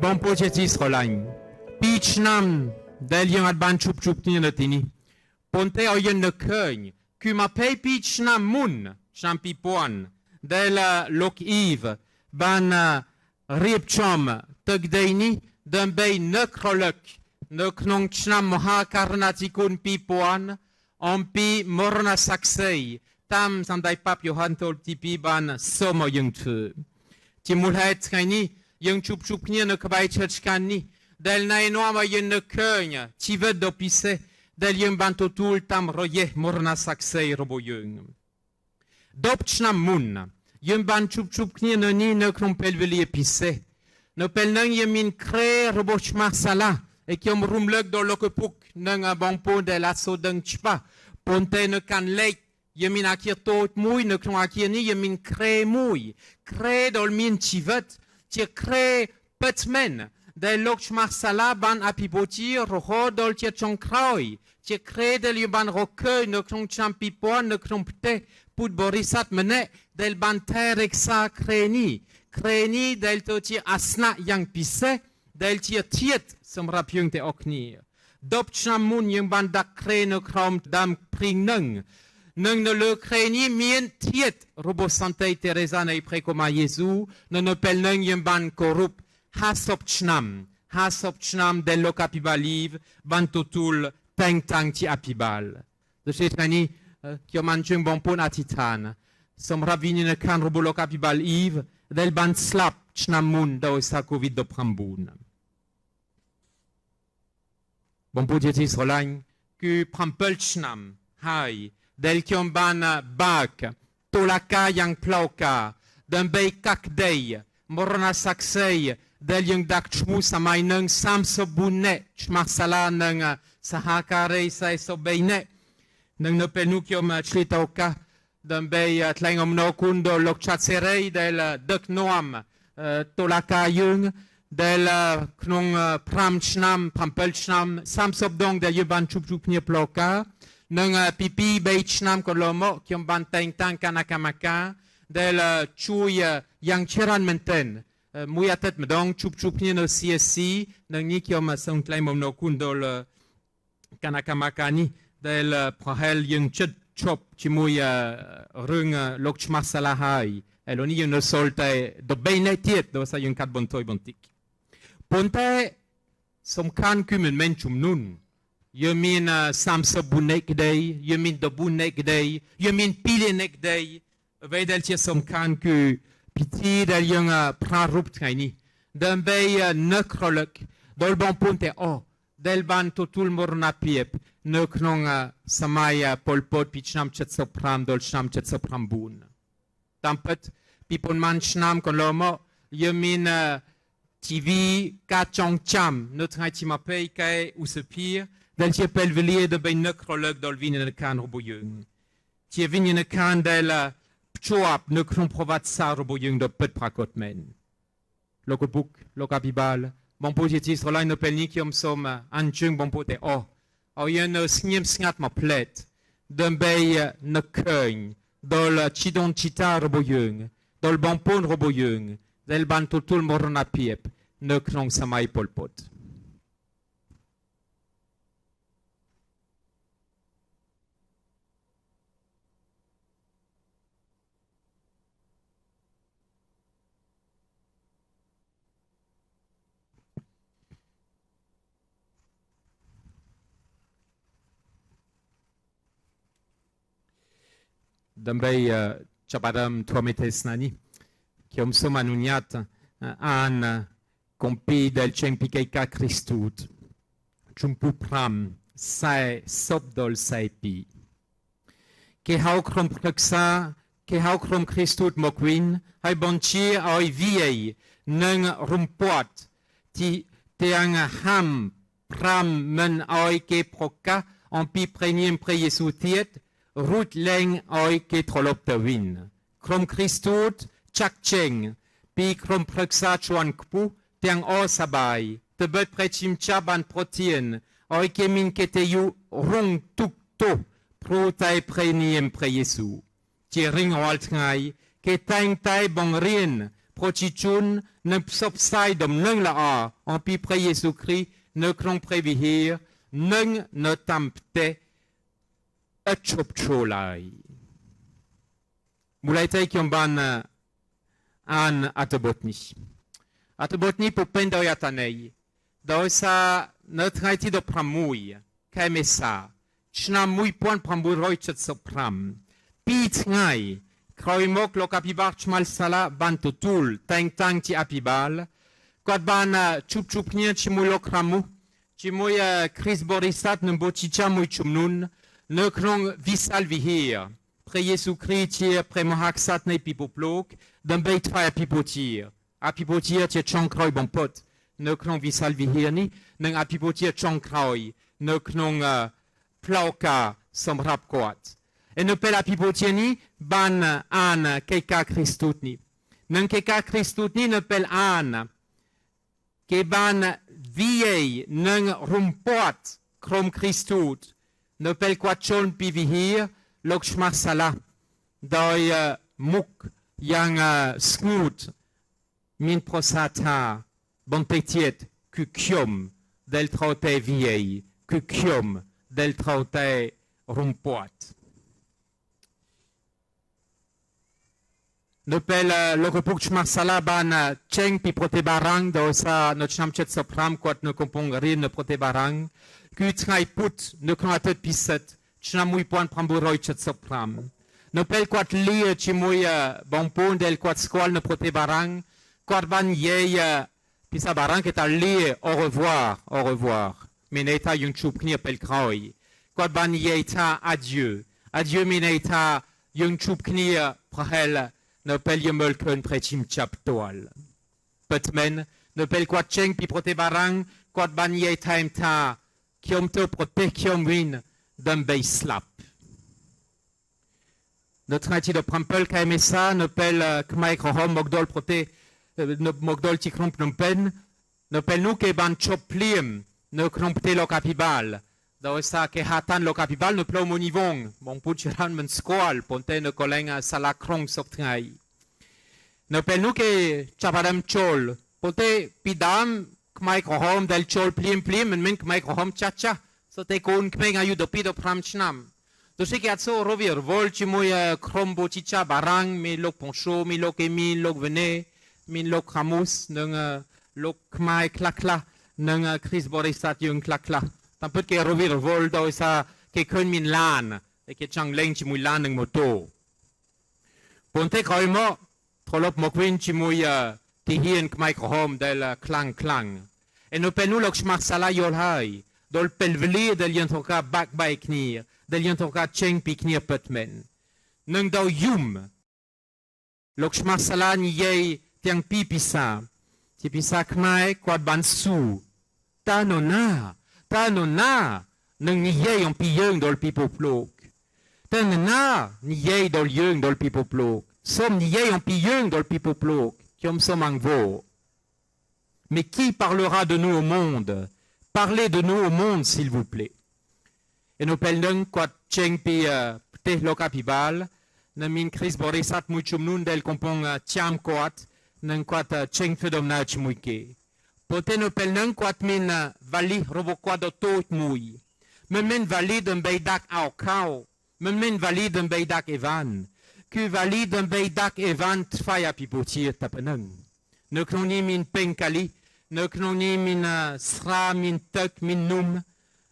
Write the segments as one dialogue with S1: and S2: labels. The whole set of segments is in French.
S1: bon pojetis rolain pitch nam del yang adban chup ni natini ponte oyen ne keun ku ma pe pitch nam mun champi poan del lok eve ban rip chom tugdeini d'un bay nekroluk neknong chnam moha karnatikun pi poan on pi morna saksei tam sandai pap Johan tol tipi ban somo yung tu ti mulhet kaini yung chup ni ne kabai church kanni del nai noama yen ne keun ti ved dopise del yung ban totul tam roye morna saksei robo yung dop chnam mun yung ban chup ni ne ni ne knom pelveli epise no pel nang yemin kre robo chma sala e kiom rumlek do lokepuk nang bangpo de la sodeng chpa ponte ne kan lek yemin akir tot mui ne knom akir ni yemin kre mui kre dol min chivet ti kre petmen de lok chma sala ban apipoti roho dol ti chonkroi ti kre del ban roke ne knom champi po ne knom pte put borisat mene del ban terek sa kreni kreni del toti asna yang pise del ti tiet som rapjung te okni dop chamun yung ban dak krene krom dam pring nung ne le kreni mien tiet robo sante Teresa ne prekoma Jesu ne pel nung yung ban korup hasop chnam del lo kapibaliv ban totul teng tang ti apibal de chetani ki manchung bon pon atitan som ravini ne kan robo lo kapibal iv del ban slap chnamun da sa covid do prambun bon podjetis rolain ku prampel chnam hai del kiom ban bak tolaka yang plauka den bei kakdei morna saksei del yung dak chmu samai nang samso bunne chmarsala nang sahakare sai so beine nang no penu kiom chlitauka den bei tlengom no kundo lokchatserei del dek noam tolaka yung del knong pram chnam prampel chnam samsob dong del yuban chup ni ploka nang pipi bei chnam kolomo kiom ban teng tang kanakamaka del chuy yang cheran menten muyatet medong chup ni no CSC nang ni kiom song tlengom no kundo kanakamaka ni del prahel yung chop chimui rung lok chmasala hai eloni yung no solte do beinetiet do sa yung kat bontoy bontik ponte som kan kumen menchum nun yemin samsa bunek day yemin do bunek day yemin pilenek day vedel tie som kan ku piti del yung prarup tkaini dan bay nekrolek dol bon ponte del ban totul morna piep ne knong samaya polpot pichnam chet dol chnam chet sopram bun tampet pipon man chnam kon lomo yemin TV ka chong cham notre hatima pay kai ou se pire del tie pelvelier de ben nekrolog dol vin ne kan roboyung tie vin ne kan del pchoap ne kron provat sa roboyung do pet prakot men lokobuk lokabibal bon positif rola no pelni kiom som anjung bon pote yen sngiem sngat ma plet d'un bay ne keun dol chidon chita roboyung dol bon pon roboyung del ban totul morna piep ne knong samai polpot dambei chapadam tuametes nani kiom som anuniat an kompi del cempikeika Christut chumpu pram sai sobdol saipi ke haukrom praksa ke haukrom Christut mokwin hai bonchi oi viei nang rumpoat ti teang ham pram men oi ke proka on pi preniem pre Jesutiet rout leng oi ke trolop te win. Krom Christut, chak cheng, pi krom preksa chuan kpu, tiang o sabay, te bet prechim chaban protien, oi ke min ke te yu rong tuk to, pro tai preniem pre Yesu. Ti ring o alt ngai, ke tang tai bong rien, pro chi chun, ne psopsai dom nung la a, en pi pre Jésus-Christ, ne kron previhir, nung ne tampte, et chop cholai. Mulaitei kiom ban an atebotni. Atebotni po pendo yatanei. Dosa ne traiti do pramui, kaimesa. Chna mui point pramburoi chet sopram. Pit ngai, kroimok lo kapibar chmal sala ban tutul, tang ti apibal. Kwad ban chup chupnien chimulok ramu, chimui Chris Borisat nembochicha mui chumnun, ne krong visal vihir. Pre Jésus-Christ tir pre mohaksat ne pipoplok, d'un beit fa apipotir. Apipotir tir chankroi bon pot, ne krong visal vihir ni, neng apipotir chankroi, ne krong plauka som rapkoat. Et ne pel apipotir ni, ban an keka Christutni. Neng keka Christutni ne pel an, ke ban viei neng rumpoat krom Christut, ne pel kwatchon pi vihir, lok shmar sala, doi muk yang snout min prosata bon petiet kukiom del traute viei, kukiom del traute rumpoat. Ne pel lokopuk shmar sala ban cheng pi prote barang, do sa no chamchet sopram kwat ne kompong rin ne prote barang, ku trai put ne kratet piset, Chnamui point pramburoi chet sopram. Ne pel kwat lie chimui bonpon del kwat squal ne prote barang. Kwat ban yei pisa barang est à lie au revoir, au revoir. Meneta yung chupni pel kroi. Kwat ban yei ta adieu. Adieu meneta yung chupni prahel ne pel yemulken prechim chap toal. Petmen ne pel kwat cheng pi prote barang. Kwat ban yei taim ta kiom to prote kiom win. D'un bay slap. Notre naiti de prampel KMSA ne pel kmae krohom mogdol prote mogdol ti kromp nompen ne pel nou ke ban chop pliem ne krompte lo kapibal. Da osa ke hatan lo kapibal ne plo monivong. Bon puchiran men squal ponte ne kolenga sala krong soptrai. Ne pel nou ke chapadam chol ponte pidam kmae krohom del chol pliem men kmae krohom cha. So te kon kmeng ayu do pido pram chnam. Do se ke atso rovir vol chi moy krombo chicha barang mi lok poncho mi lok emil lok vene min lok ramus nung lok kmai klakla nung Chris Borisat yung klakla. Tamput ke rovir vol do sa ke kun min lan e ke chang leng chi moy lan ng moto. Ponte kroimo trolop mokwin chi moy tihien kmai krohom del klang. E no penu lok shmar sala yol hai. Dol pelveli del yantoka bak bay knir, del yantoka cheng pi knir petmen. Nung daw yum, lok shmar salan yei tiang pi pisa, ti pisa kmae kwad ban su, ta no na, nung ni yei on pi yung dol pi poplok. Ta no na, ni yei dol yung dol pi poplok. Som ni yei on pi yung dol pi poplok, kiom som ang vo. Mais qui parlera de nous au monde? Parlez de nous au monde, s'il vous plaît. Et nous pelnung kwat cheng pi te lokapibal, na min Chris Borisat muchumnun del kompong tiam kwat, nang kwat cheng fedom na chmuike. Pote nous pelnung kwat min vali robo kwat do tot mui. Men vali d'un beidak au kao, men vali d'un beidak evan. Ku vali d'un beidak evan tfaya pipotir tapenung. Ne knoni min penkali, ne knoni min sra, min tuk, min num,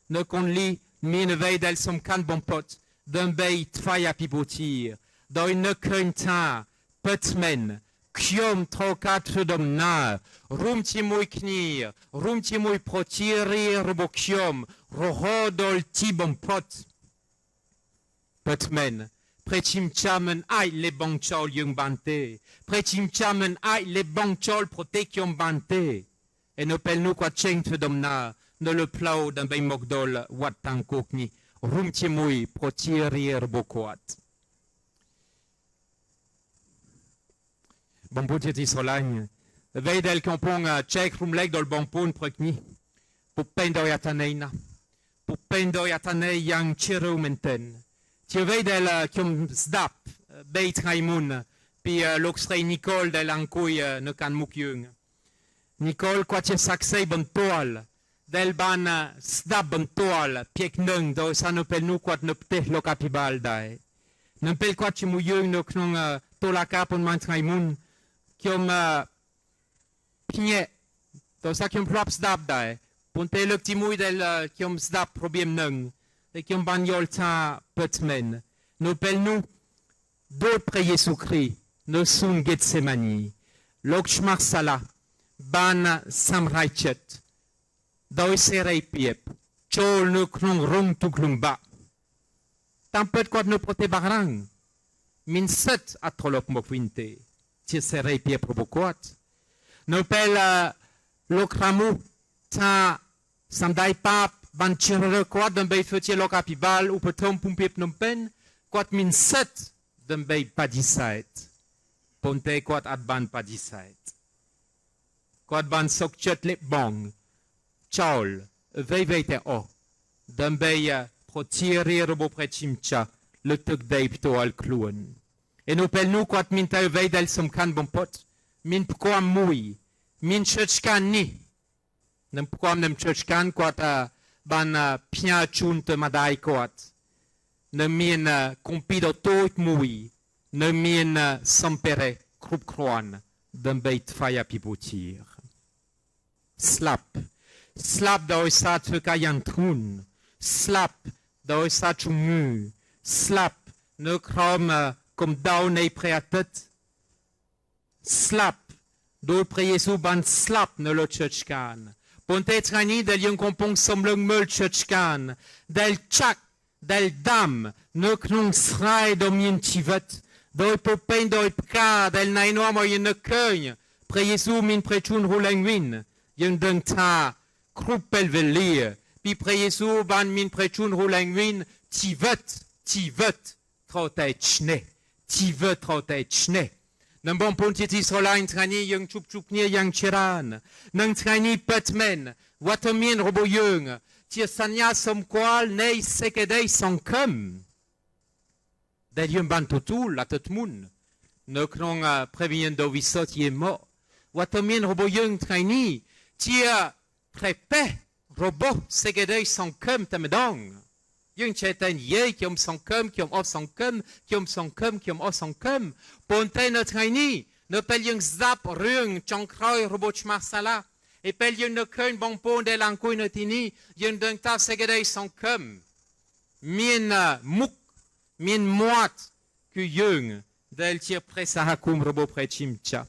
S1: ne kon li min vei del som kan bon pot, d'un bei tfaya pipotir, doi ne krenta, petmen, kiom trokat fedom na, rum ti mui knir, rum ti mui protiri robo kiom, rohodol ti bon pot. Petmen, pretim chamen ai le bangchol yung bante, pretim chamen ai le bangchol prote kiom bante. Et ne pel nou kwa cheng fedom na, ne le plau d'un bay mogdol wat tankok ni, rum ti mui protiri robo kwat. Bon potiet isolagn, vei del kampong tchek rumleg dol bonpon prekni, pou pendo yataneina, pou pendo yatanei yang chirou menten. Ti vei del kiom sdap, beit raimoun, pi loksrei Nicole del ankouy ne kan mouk yung. Nicole kwatie saksei bon toal. Del ban sdab bon toal. Piek nung do sa no pel nu kwat no pte lokapibal dai. Non pel kwat chimuyung no knong tolaka pon mantrai mun. Kiom pnie. Do sa kiom plop sdab dai. Ponte le petit mouille del kiom sdab problem nung. De kiom ban yol ta petmen. No pel nu do pre Jésus-Christ. No sun Getsemani. Lok shmarsala. Ban samraichet. Doi serei piep. Chol no knong rong tu klung ba. Tampet kwad no prote barang. Min set atrolok mokwinte. Tia serei piep robokwat. No pel lokramu ta samdai pap ban chirere kwad dan bei fetie lokapibal ou petom pumpiep nompen kwad min set dan bei padisait. Ponte kwad at ban padisait. Kwad ban sokchet lip bong. Chaul, vei te o. Dan bei protiri robo prechimcha le tuk deip to al kluan. En opel nu kwad min te vei del somkan bon pot. Min pkoam mui. Min churchkan ni. Nem pkoam nem churchkan kwad ban pia chun te madai kwad. Nem min kompido toit mui. Nem min sampere krup kroan. Dan bei tfaya pipotir. Slap. Slap da oisa tuka yantrun. Slap da oisa chumu. Slap ne krom kom dau nei preatet. Slap do pre Jesu ban slap ne lo churchkan. Ponte trani del yon kompong somlung mul churchkan. Del chak, del dam, ne knong srai do mien tivet. Do popen do pka del nainoa mo yon ne keugne. Pre Jesu min prechun roulengwin. Yon deng ta krupel velir. Pi pre Jesu ban min prechun roulengwin. Tivet, trote chne. Tivet, trote chne. Nan bon pontit Israël trani yung chup ni yang chiran. Nan trani petmen. Watomien robo yung. Tir sanya som kwal nei sekedei son kum. Del yung ban totul la tot moun. Ne knong prevenien do visot ye mo. Watomien robo yung trani. Tir prepe robo sekedei son kum temedong. Yung cheten ye kiom son kum, kiom of son kum, kiom son kum, kiom of son kum. Ponte no traini, no pel yung zap rung chankroy robo chmarsala. E pel yung no keun bon pon de lankoy no tini, yung deng ta segedei son kum. Mien muk, mien moat, ku yung del tir presa hakum robo prechimcha.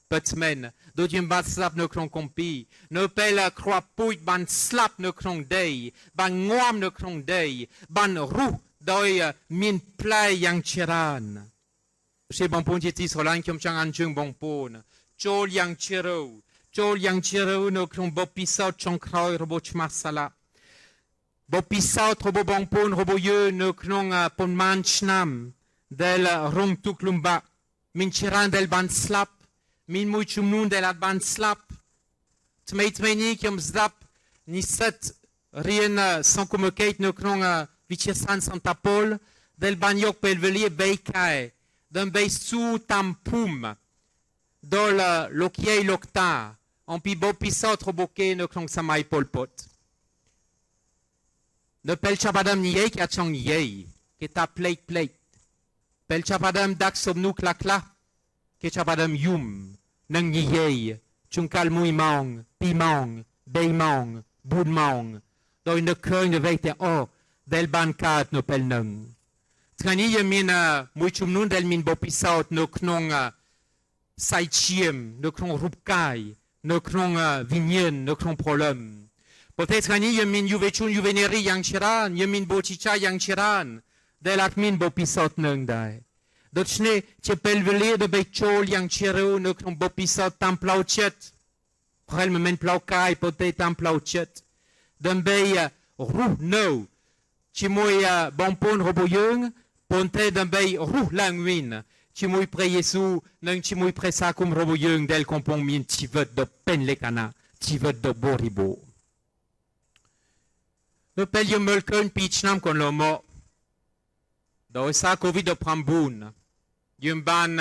S1: Petmen, do diem bat slap no kron kompi, no pel kroa pouit ban slap no kron dei, ban ngoam no kron dei, ban rou doi min play yang chiran. Che bon pon jeti solan kiom chang anjung bon pon, chol yang chiro no kron bopisao chong kroi robo chmarsala. Bopisao robo bon pon robo ye no kron pon man chnam del rong tuklumba, min chiran del ban slap. Min mui chumnun del at ban slap. Tmeitmeni kiom zdap ni set rien sans komokeit no knong vichesan Santa Paul del ban yok pelvelier beikae. Den bei su tampum dol lokiei lokta. En pi bo pisot roboke no knong samai polpot. Ne pel chapadam ni yei ki atchang ni yei. Ke ta plate. Pel chapadam dak somnu klakla. Ke chapadam yum. Nang yey, chunkal mui mong, pi mong, bei mong, bud mong. Do in de keung de veite o, del ban kaat no pel nung. Trani ye min mui chumnun del min bopisaut no knong saitchiem, no knong rupkai, no knong vinyen, no knong problem. Pote trani ye min yuvechun yuveneri yang chiran, ye min bochicha yang chiran, del at min bopisaut nung dai. Dočne če pelvelir de bechol yang chireu no kron bopisat tam plauchet. Prel me men plaukai pote tam plauchet. Den bei roux no. Če moi bonpon roboyung, ponte den bei roux langwin. Če moi pre Yesu, nang če moi pre sakum roboyung del kompon min tivet de pen lekana, tivet de boribo. No pel yo melkon pichnam kon lo mo. Do sa covid de pramboun. Yon ban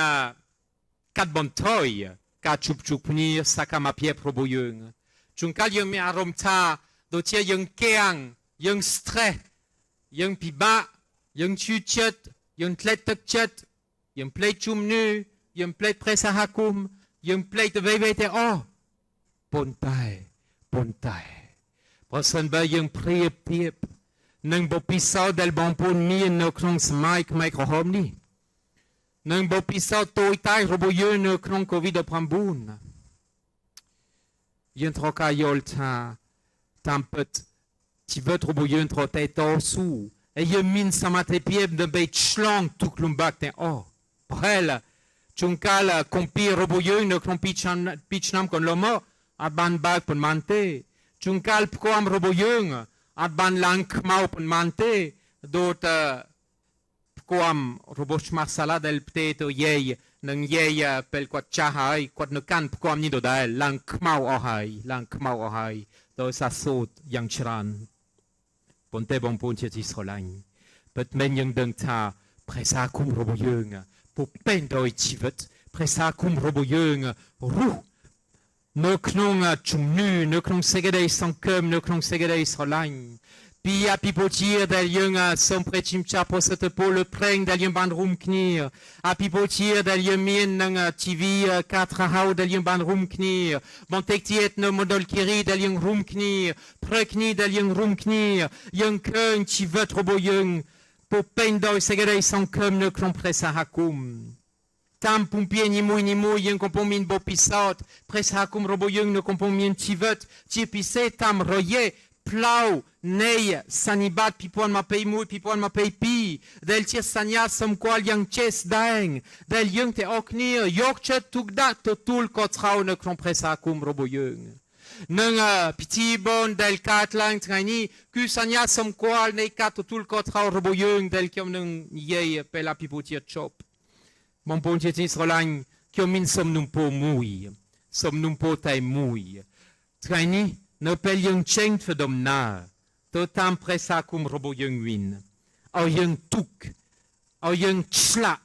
S1: kat bon toy, ka chup chup ni saka ma pie pro boyung chung kal yung mi arom ta do tia yung keang yung stre yung piba yung chuchet yung tlet tekchet yung plate chum nu yung plate presa hakum yung plate vevete oh pontai Pasan ba yung priep nang bopisaw dal bompon mi no krong smike microhome ni nang bopisaw toitai roboyun no krong covid prambun yen troka yolta tampet ti vet roboyun trotai torsu e yen min samate pieb de beit schlang tuklumbak ten oh prel chunkala kompi roboyun no krong pichnam kon lomo aban bag pon mante Chunkal pkoam roboyung at ban lang mau pun mante dot pkoam robosh marsala del pteto yey nang yey pel kwat chahai kwat nukan pkoam ni do dal lang mau ohai do sa sot yang chran ponte bon pon che Israel pet men yang deng ta presa kum roboyung po pen do chivet presa kum roboyung ru no knong chumnu no knong segedei sankum no knong segedei srolain pia pipotier del yung som prechim chapo sete po le preng del yung bandrum knir a pipotier del yung mien nang TV 4 hau del yung bandrum knir montektiet no model kiri del yung rum knir prekni del yung rum knir yung kung chivet robo yung po pendo segedei sankum no knong presa hakum Tam pumpie ni mou yen kompon min bo pisot pres hakum robo yung no kompon min tivet ti pise tam roye plau nei sanibat pipoan ma pei mou pipoan ma pei pi del tir sanya som kwal yang ches daeng del yung te oknir yok chet tukda to tul kotrau no kron pres hakum robo yung nang piti bon del kat lang trani ku sanya som kwal nei kat to tul kotrau robo yung del kiom nang ye pela pipotier chop Mon bon jet Israel, qui min som num po mouille, som num po tai mouille. Traini, no pel yung cheng fedom na, to tam presa kum robo yung win. Au yung tuk, au yung chla,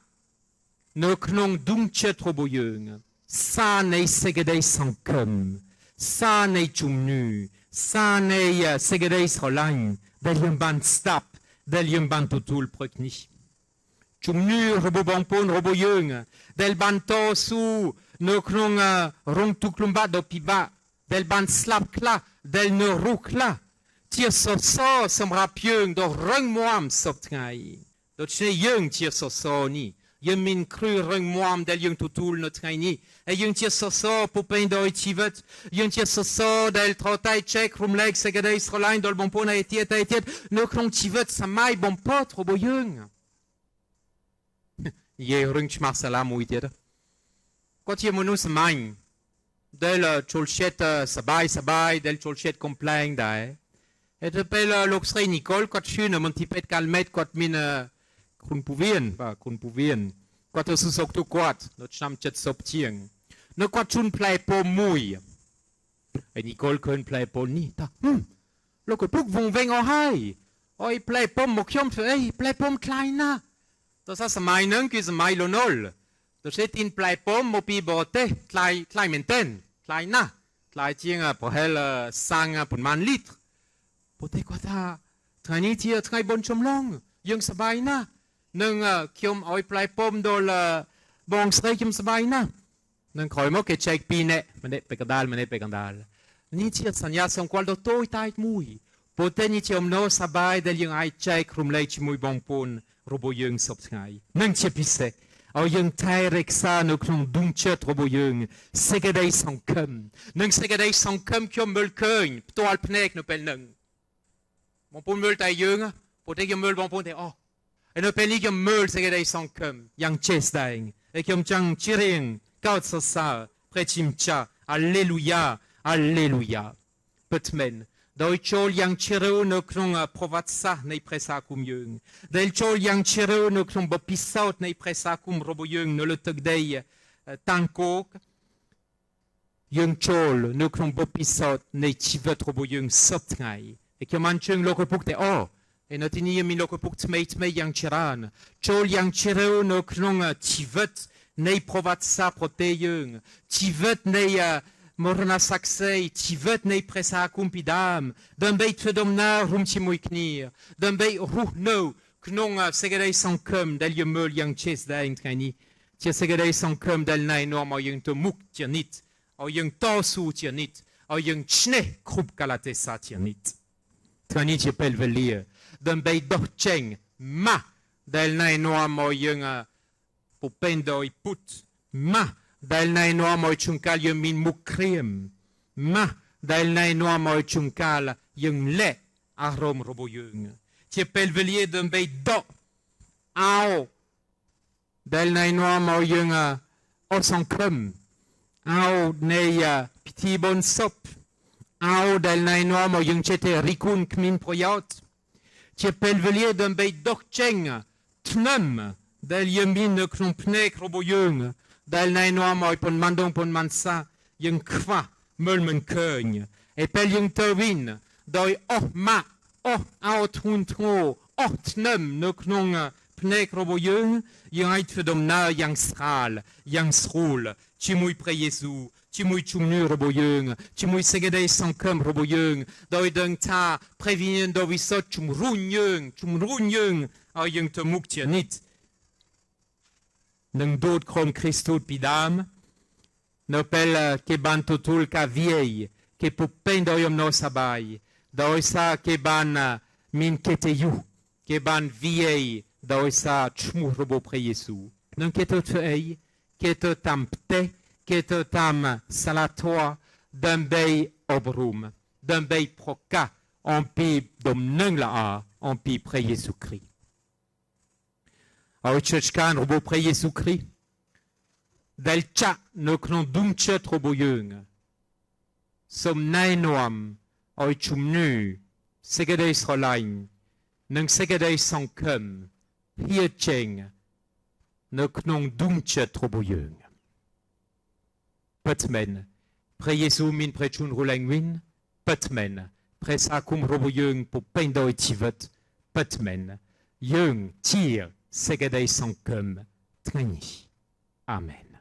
S1: no knong dung chet robo yung. Sa nei segedei sankum, sa nei chumnu, sa nei segedei Israel, del yung ban stap, del yung ban tutul prekni. Chumnu robo bampon robo yung del banto su no knong rong tuklumba do piba del ban slap kla del no rukla tir so som rapyung do rung moam soptngai do che yung tir so ni yung min cru rung moam del yung tutul no tngai e yung tir so po pein do itivet yung tir so del trotai check rum leg segade Israel do bampon a etiet no knong tivet samai bon pot robo yung Ye rung marsala muitir. Quand ye monus main del cholchet sabai del cholchet complain dae. Et de pel l'oxrei Nicole quand chune mon tipet calmet quand min kun pouvien. Quand su soktu quat no cham chet soptieng. No quand chun play po mui. Et Nicole kun play po ni ta. Lo que puk vong veng o hai. Oi play pom mokiom ei play pom kleina. To sa samay nang ki samay lonol. To setin play pom mo pi bote klai menten, klai na. Klai tieng pohel sang pun man litre. Pote ko ta trani ti trai bon chomlong, yung sabay na. Nang kiom oi play pom dol bong srei kiom sabay na. Nang koy mo ke check pine, mane pekandal. Ni ti sanya som kwal do toy tait mui. Pote ni ti omno sabay del yung ai check rum lei chi mui bong pun. Robo yung soptngai. Nang chepise. Au yung tai reksa no knong dungchet robo yung. Segedei sankum. Nang segedei sankum kiom mulkeun. Pto alpnek no pel nang. Mon pon mul tai yung. Pote kiom mul bon pon te oh. E no pel ni kiom mul segedei sankum. Yang ches daing. E kiom chang chiring. Kaut sosa. Prechim cha. Alléluia. Alléluia. Petmen. Doi chol yang chireu no knong provatsa nei presa kum yung. Del chol yang chireu no knong bopisaut nei presa kum robo yung no le togdei tankok. Yung chol no knong bopisaut nei chivet robo yung soptngai. E kyo manchung loko pukte oh. E notini mi loko pukt meit yang chiran. Chol yang chireu no knong chivet nei provatsa proteyeung, tivet nei morna saksei, tivet nei presa kumpidam, d'un beit fedomna rum timoiknir, d'un beit ruhno, knon segedei sankum del yemul yang ches da intrani, tia segedei sankum del na enorm o yung to muk tianit, o yung tosu tianit, o yung chne krup kalatesa tianit. Trani tia pelvelir, d'un beit docheng, ma, del na enorm o yung popendo i put, ma, del na enorm o chunkal yung min mukrim, ma, del na enorm o chunkal yung le arom robo yung. Tia pelvelier d'un beit do, ao, del na enorm o yung osankum, ao nei piti bon sop, ao del na enorm o yung chete rikun kmin proyot, tia pelvelier d'un beit dokcheng, tnum, del yemin knompnek robo yung, del na enorm o pon mandong pon mansa, yung kwa, mulmen keung, e pel yung tawin, doi ma, out huntro, tnum, knong pnek robo yung ait fedomna yang sral, yang srol, chimui pre Yesu, chimui chumnu robo yung, chimui segedei sankum robo yung, doi deng ta, previnien do visot chum run yung, a yung te muk tianit. Neng dot krom Christot pidam, nopel ke ban totul ka viei, ke pupen do yom no sabay, doi sa ke ban min kete yu, ke ban viei, doi sa chmu robo pre Yesu. Neng keto te ei, keto tam pte, keto tam salatoa, d'un bei obrum, d'un bei proka, en pi dom neng la a, en pi pre Yesu Christ. Au tchechkan robo pre Yesu Christ, del tcha no knon dumchet robo yung, som naenoam, au chumnu, segedei srolain, neng segedei sankum, hietcheng, no knon dumchet robo yung. Petmen, pre Yesu min pre chun rolengwin, petmen, pre sakum robo yung po pendo etivet, petmen, yung tir, segedei sankum, treni. Amen.